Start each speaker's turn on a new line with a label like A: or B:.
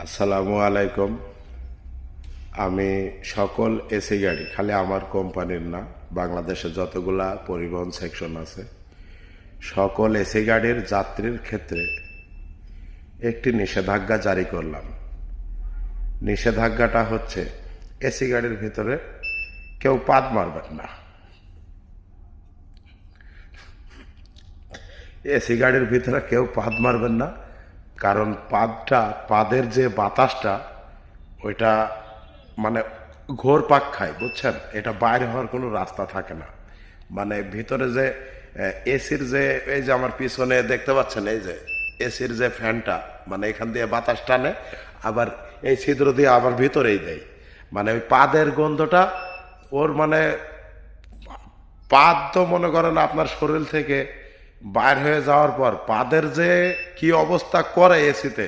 A: আসসালামু আলাইকুম। আমি সকল এসি গাড়ি, খালি আমার কোম্পানির না, বাংলাদেশে যতগুলা পরিবহন সেকশন আছে সকল এসি গাড়ির যাত্রীর ক্ষেত্রে একটি নিষেধাজ্ঞা জারি করলাম। নিষেধাজ্ঞাটা হচ্ছে, এসি গাড়ির ভিতরে কেউ পাদ মারবেন না। এসি গাড়ির ভিতরে কেউ পাদ মারবেন না, কারণ পাদের যে বাতাসটা ওইটা মানে ঘোর পাক খায়, বুঝছেন? এটা বাইরে হওয়ার কোনো রাস্তা থাকে না। মানে ভিতরে যে এসির যে, এই যে আমার পিছনে দেখতে পাচ্ছেন, এই যে এসির যে ফ্যানটা, মানে এখান দিয়ে বাতাস টানে, আবার এই ছিদ্র দিয়ে আবার ভিতরেই দেয়। মানে ওই পাদের গন্ধটা ওর মানে পাদ তো মনে করেন আপনার শরীর থেকে বাইর হয়ে যাওয়ার পর পাদের যে কি অবস্থা করে এসিতে,